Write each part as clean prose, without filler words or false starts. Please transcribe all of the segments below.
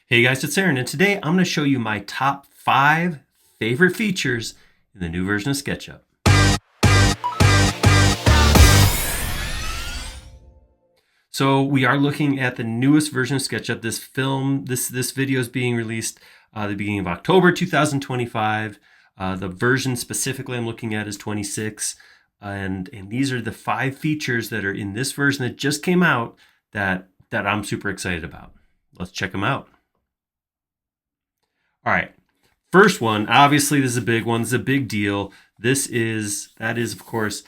Hey guys, it's Aaron, and today I'm going to show you my top 5 favorite features in the new version of SketchUp. So we are looking at the newest version of SketchUp. This video is being released the beginning of October 2025. The version specifically I'm looking at is 26, and these are the 5 features that are in this version that just came out that I'm super excited about. Let's check them out. All right. First one, obviously, this is a big one. This is a big deal. That is, of course,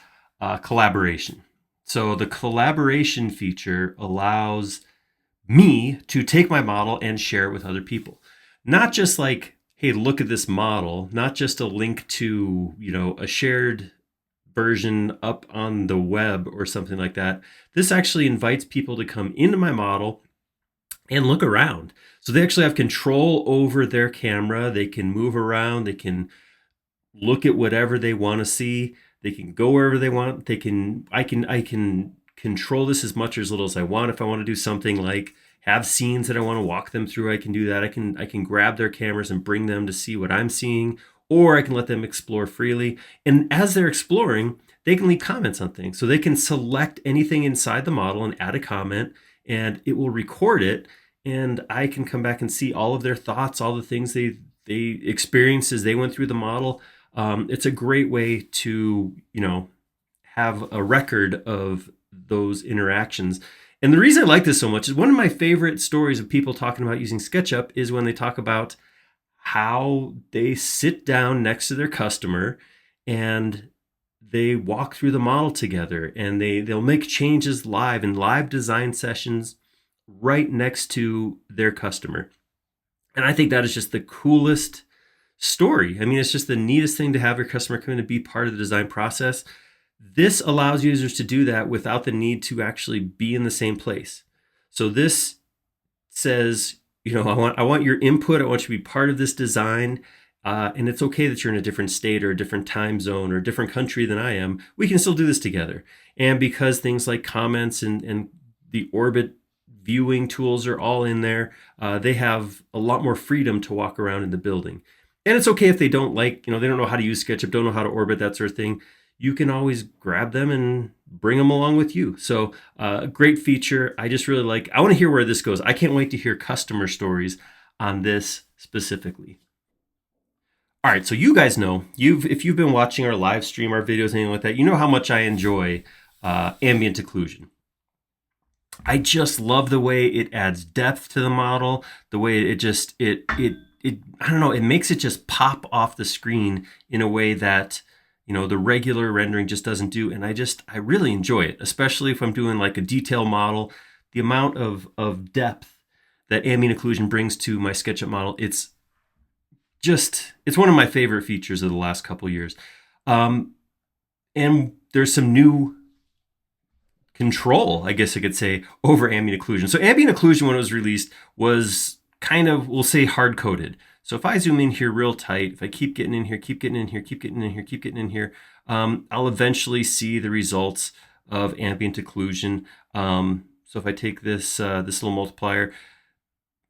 collaboration. So the collaboration feature allows me to take my model and share it with other people. Not just like, hey, look at this model, not just a link to, a shared version up on the web or something like that. This actually invites people to come into my model and look around. So they actually have control over their camera. They can move around. They can look at whatever they want to see. They can go wherever they want. I can control this as much or as little as I want. If I want to do something like have scenes that I want to walk them through, I can do that. I can grab their cameras and bring them to see what I'm seeing, or I can let them explore freely. And as they're exploring, they can leave comments on things. So they can select anything inside the model and add a comment, and it will record it. And I can come back and see all of their thoughts, all the things they experienced as they went through the model. It's a great way to, have a record of those interactions. And the reason I like this so much is one of my favorite stories of people talking about using SketchUp is when they talk about how they sit down next to their customer and they walk through the model together, and they'll make changes live in live design sessions right next to their customer. And I think that is just the coolest story. I mean, it's just the neatest thing to have your customer come in and be part of the design process. This allows users to do that without the need to actually be in the same place. So this says, I want your input. I want you to be part of this design. And it's okay that you're in a different state or a different time zone or a different country than I am. We can still do this together. And because things like comments and the orbit viewing tools are all in there, they have a lot more freedom to walk around in the building. And it's okay if they don't they don't know how to use SketchUp, don't know how to orbit, that sort of thing. You can always grab them and bring them along with you. So great feature. I just really I want to hear where this goes. I can't wait to hear customer stories on this specifically. All right, so you guys know, if you've been watching our live stream, our videos, anything like that, you know how much I enjoy ambient occlusion. I just love the way it adds depth to the model, the way it I don't know, it makes it just pop off the screen in a way that, the regular rendering just doesn't do. And I really enjoy it, especially if I'm doing like a detail model. The amount of depth that ambient occlusion brings to my SketchUp model, it's one of my favorite features of the last couple of years. And there's some new control, I guess I could say, over ambient occlusion. So ambient occlusion, when it was released, was kind of, we'll say, hard-coded. So if I zoom in here real tight, if I keep getting in here, keep getting in here, keep getting in here, keep getting in here, I'll eventually see the results of ambient occlusion. So if I take this little multiplier,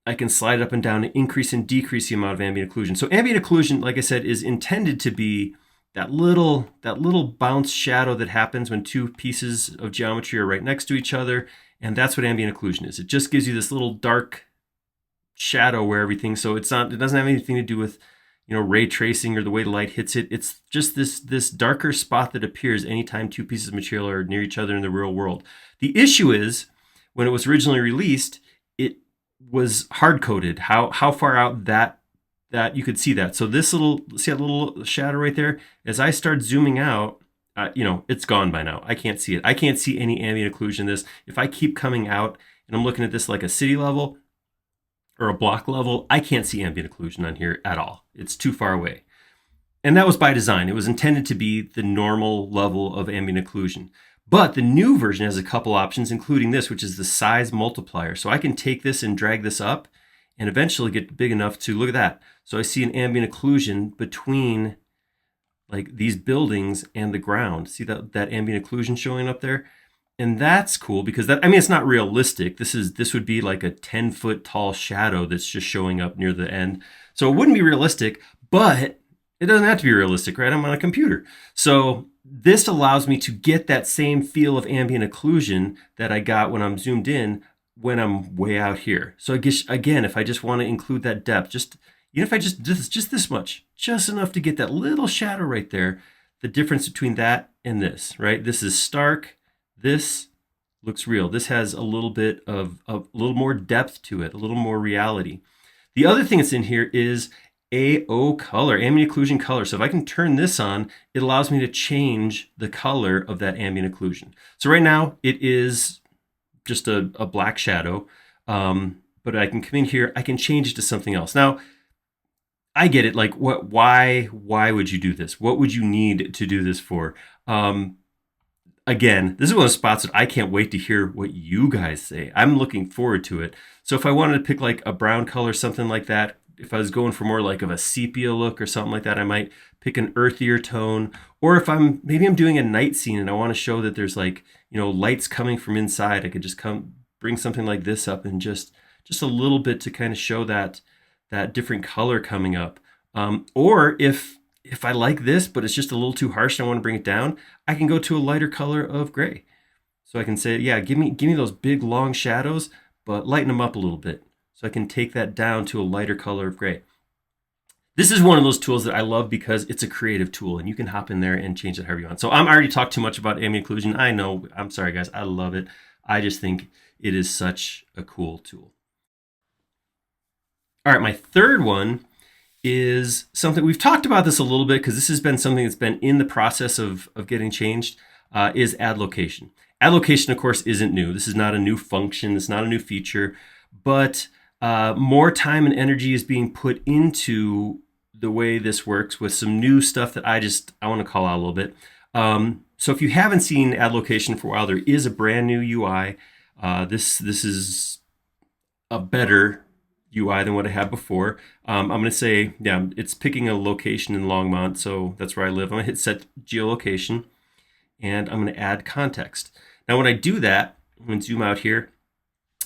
I can slide it up and down and increase and decrease the amount of ambient occlusion. So ambient occlusion, like I said, is intended to be that little bounce shadow that happens when two pieces of geometry are right next to each other. And that's what ambient occlusion is. It just gives you this little dark shadow where everything, so it doesn't have anything to do with, ray tracing or the way the light hits it. It's just this darker spot that appears anytime two pieces of material are near each other in the real world. The issue is, when it was originally released, it was hard-coded, how far out that you could see that. So see that little shadow right there? As I start zooming out, it's gone by now. I can't see it. I can't see any ambient occlusion in this. If I keep coming out and I'm looking at this like a city level or a block level, I can't see ambient occlusion on here at all. It's too far away. And that was by design. It was intended to be the normal level of ambient occlusion. But the new version has a couple options, including this, which is the size multiplier. So I can take this and drag this up and eventually get big enough to, look at that. So I see an ambient occlusion between like these buildings and the ground. See that ambient occlusion showing up there? And that's cool because that, I mean, it's not realistic. This would be like a 10-foot tall shadow that's just showing up near the end. So it wouldn't be realistic, but it doesn't have to be realistic, right? I'm on a computer. So this allows me to get that same feel of ambient occlusion that I got when I'm zoomed in when I'm way out here. So I guess, again, if I just want to include that depth, just even if I just this much, just enough to get that little shadow right there, the difference between that and this, right? This is stark. This looks real. This has a little bit of a little more depth to it, a little more reality. The other thing that's in here is AO color, ambient occlusion color. So if I can turn this on, it allows me to change the color of that ambient occlusion. So right now it is just a black shadow, but I can come in here, I can change it to something else. Now, I get it. Like, why would you do this? What would you need to do this for? Again, this is one of the spots that I can't wait to hear what you guys say. I'm looking forward to it. So if I wanted to pick like a brown color, something like that, if I was going for more like of a sepia look or something like that, I might pick an earthier tone. Or if maybe I'm doing a night scene and I want to show that there's like, lights coming from inside, I could just bring something like this up and just a little bit to kind of show that different color coming up. Or if I like this, but it's just a little too harsh and I want to bring it down, I can go to a lighter color of gray. So I can say, yeah, give me those big long shadows, but lighten them up a little bit. So I can take that down to a lighter color of gray. This is one of those tools that I love because it's a creative tool and you can hop in there and change it however you want. So I'm already talked too much about ambient occlusion. I know, I'm sorry guys, I love it. I just think it is such a cool tool. All right, my third one is something we've talked about this a little bit because this has been something that's been in the process of getting changed, is add location. Add location, of course, isn't new. This is not a new function. It's not a new feature, but more time and energy is being put into the way this works with some new stuff that I want to call out a little bit. So if you haven't seen add location for a while, there is a brand new UI. This is a better UI than what I had before. I'm going to say, yeah, it's picking a location in Longmont, so that's where I live. I'm going to hit set geolocation, and I'm going to add context. Now, when I do that, I'm going to zoom out here,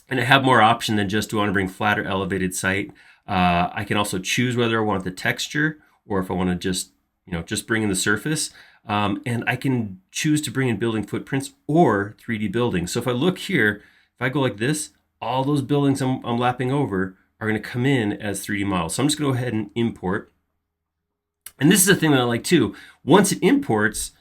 and I have more option than just do I want to bring flat or elevated site. I can also choose whether I want the texture or if I want to just bring in the surface. And I can choose to bring in building footprints or 3D buildings. So if I look here, if I go like this, all those buildings I'm lapping over are going to come in as 3D models. So I'm just going to go ahead and import. And this is the thing that I like too. Once it imports,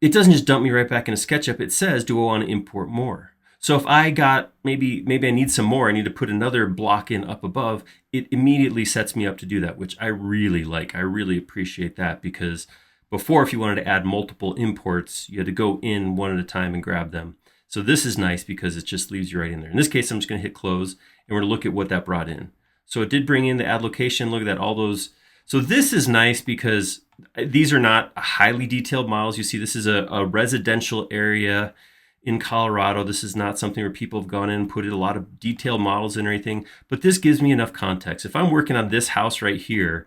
it doesn't just dump me right back into SketchUp. It says, do I want to import more? So if I got, maybe I need some more, I need to put another block in up above, it immediately sets me up to do that, which I really like. I really appreciate that because before, if you wanted to add multiple imports, you had to go in one at a time and grab them. So this is nice because it just leaves you right in there. In this case, I'm just going to hit close and we're going to look at what that brought in. So it did bring in the add location. Look at that, all those. So this is nice because these are not highly detailed models. You see, this is a residential area in Colorado. This is not something where people have gone in and put a lot of detailed models in or anything, but this gives me enough context. If I'm working on this house right here,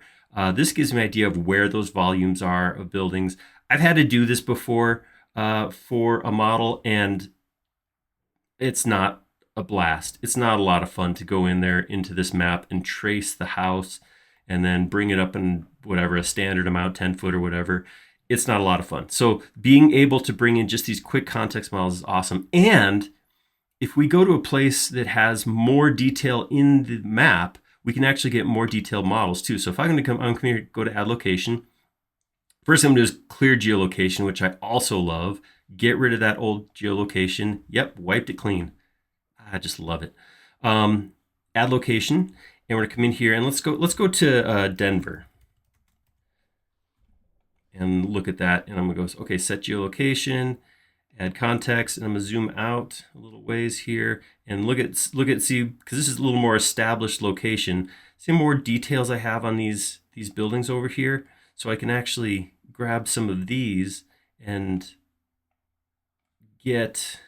this gives me an idea of where those volumes are of buildings. I've had to do this before for a model, and it's not a blast. It's not a lot of fun to go in there into this map and trace the house and then bring it up in whatever, a standard amount, 10 foot or whatever. It's not a lot of fun. So being able to bring in just these quick context models is awesome. And if we go to a place that has more detail in the map, we can actually get more detailed models too. So if I'm going to here, go to add location. First thing I'm going to do is clear geolocation, which I also love. Get rid of that old geolocation. Yep, wiped it clean. I just love it. Add location, and we're going to come in here and let's go to Denver. And look at that, and I'm gonna go, okay, set geolocation, add context, and I'm gonna zoom out a little ways here and look at see, because this is a little more established location. See how more details I have on these buildings over here, so I can actually grab some of these and get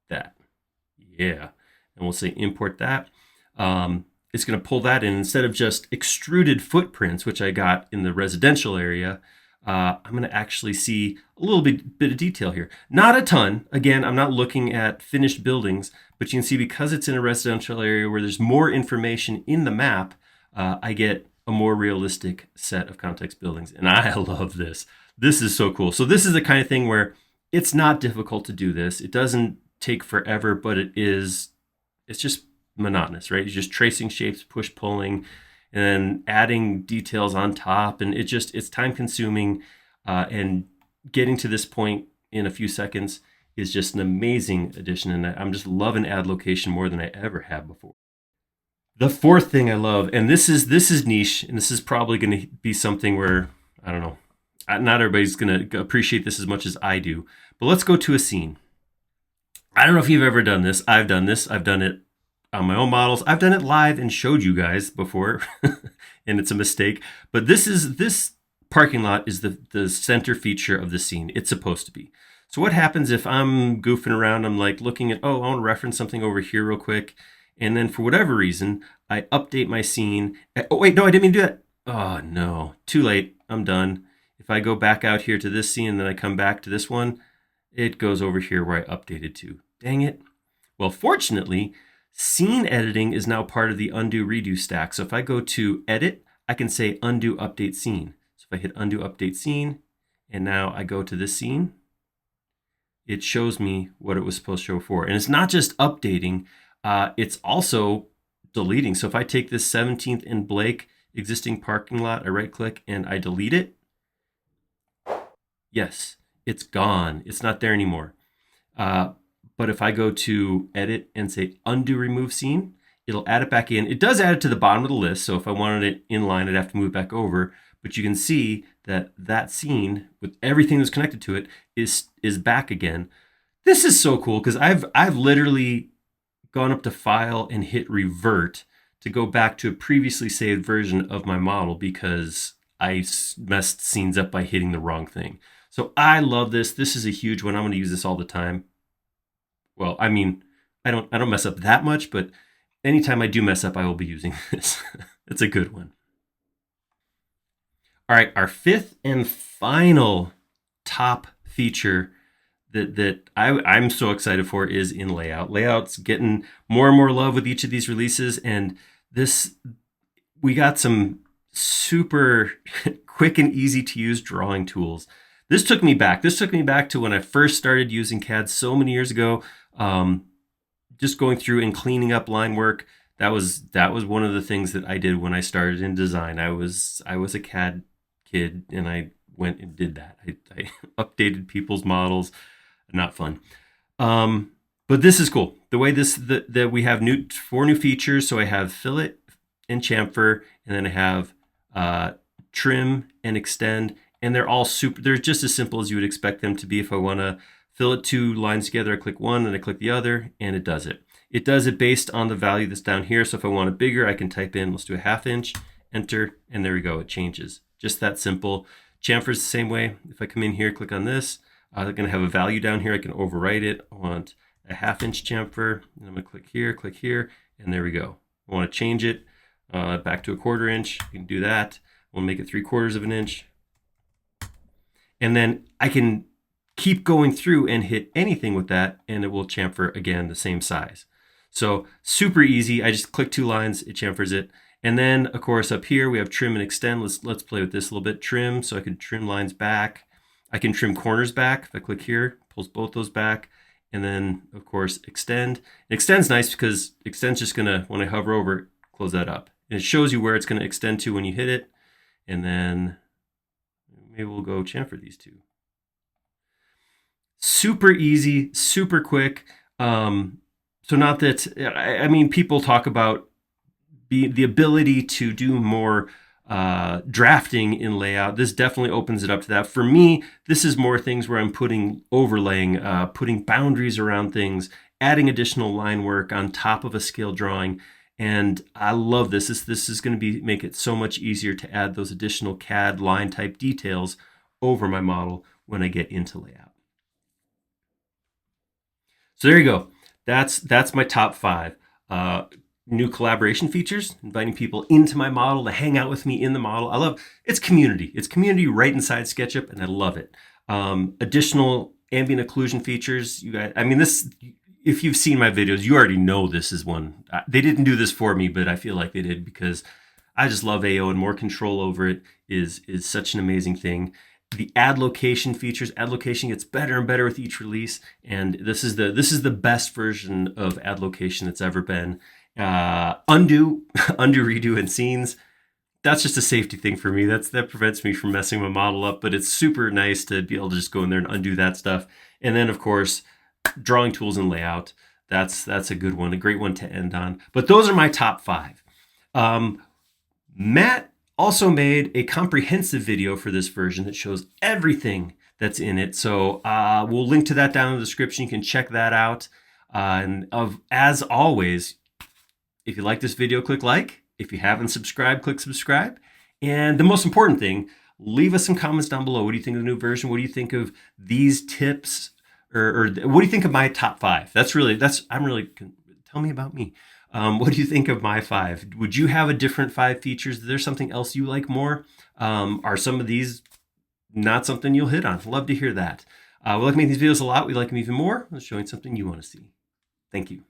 that. Yeah, and we'll say import that. It's going to pull that in instead of just extruded footprints, which I got in the residential area. I'm going to actually see a little bit of detail here. Not a ton. Again, I'm not looking at finished buildings, but you can see because it's in a residential area where there's more information in the map, I get a more realistic set of context buildings. And I love this. This is so cool. So this is the kind of thing where it's not difficult to do this. It doesn't take forever, but it's just monotonous, right? You're just tracing shapes, push pulling, and then adding details on top. And it's time consuming. And getting to this point in a few seconds is just an amazing addition. And I'm just loving add location more than I ever have before. The fourth thing I love, and this is niche, and this is probably going to be something where, I don't know, not everybody's going to appreciate this as much as I do, but let's go to a scene. I don't know if you've ever done this. I've done this. I've done it on my own models. I've done it live and showed you guys before, and it's a mistake. But this parking lot is the center feature of the scene. It's supposed to be. So what happens if I'm goofing around? I'm like looking at, I want to reference something over here real quick. And then for whatever reason, I update my scene. Oh, wait, no, I didn't mean to do that. Oh, no. Too late. I'm done. If I go back out here to this scene and then I come back to this one, it goes over here where I updated to. Dang it. Well, fortunately, scene editing is now part of the undo redo stack. So if I go to edit, I can say undo update scene. So if I hit undo update scene, and now I go to this scene, it shows me what it was supposed to show for. And it's not just updating, it's also deleting. So if I take this 17th and Blake existing parking lot, I right click and I delete it. Yes, it's gone. It's not there anymore. But if I go to edit and say undo remove scene, it'll add it back in. It does add it to the bottom of the list. So if I wanted it in line, I'd have to move back over. But you can see that that scene with everything that's connected to it is back again. This is so cool because I've literally gone up to file and hit revert to go back to a previously saved version of my model because I messed scenes up by hitting the wrong thing. So I love this. This is a huge one. I'm going to use this all the time. Well, I mean, I don't mess up that much, but anytime I do mess up, I will be using this. It's a good one. All right, our fifth and final top feature that I'm so excited for is in layout. Layout's getting more and more love with each of these releases, and we got some super quick and easy to use drawing tools. This took me back to when I first started using CAD so many years ago. Just going through and cleaning up line work. That was one of the things that I did when I started in design. I was a CAD kid, and I went and did that. I updated people's models. Not fun. But this is cool. The way that we have 4 new features. So I have fillet and chamfer, and then I have trim and extend, and they're all they're just as simple as you would expect them to be. If I want to fillet 2 lines together, I click one and I click the other, and it does it. It does it based on the value that's down here. So if I want it bigger, I can type in, let's do a 1/2 inch, enter, and there we go. It changes. Just that simple. Chamfer is the same way. If I come in here, click on this, they're going to have a value down here. I can overwrite it. I want a 1/2 inch chamfer. And I'm going to click here, and there we go. I want to change it back to a 1/4 inch. You can do that. We'll make it 3/4 of an inch. And then I can keep going through and hit anything with that, and it will chamfer again the same size. So super easy. I just click 2 lines, it chamfers it. And then, of course, up here we have trim and extend. Let's play with this a little bit. Trim, so I can trim lines back. I can trim corners back. If I click here, pulls both those back. And then, of course, extend. And extend's nice because extend's just going to, when I hover over it, close that up. And it shows you where it's going to extend to when you hit it. And then maybe we'll go chamfer these 2. Super easy, super quick. So not that, I mean, people talk about the ability to do more drafting in layout. This definitely opens it up to that. For me, this is more things where I'm putting overlaying, putting boundaries around things, adding additional line work on top of a scale drawing. And I love this. This is going to make it so much easier to add those additional CAD line type details over my model when I get into layout. So there you go. That's my top 5. new collaboration features, inviting people into my model to hang out with me in the model. I love it's community. It's community right inside SketchUp, and I love it. Additional ambient occlusion features. You guys, I mean, this. If you've seen my videos, you already know this is one. They didn't do this for me, but I feel like they did because I just love AO, and more control over it is such an amazing thing. The add location features, add location gets better and better with each release, and this is the best version of add location that's ever been. Undo, redo, and scenes. That's just a safety thing for me. That prevents me from messing my model up, but it's super nice to be able to just go in there and undo that stuff. And then, of course, drawing tools and layout. That's a good one, a great one to end on. But those are my top 5. Matt also made a comprehensive video for this version that shows everything that's in it. So we'll link to that down in the description. You can check that out. As always, if you like this video, click like. If you haven't subscribed, click subscribe. And the most important thing, leave us some comments down below. What do you think of the new version? What do you think of these tips? Or what do you think of my top 5? Tell me about me. What do you think of my 5? Would you have a different 5 features? Is there something else you like more? Are some of these not something you'll hit on? Love to hear that. We like making these videos a lot. We like them even more. I'm showing something you want to see. Thank you.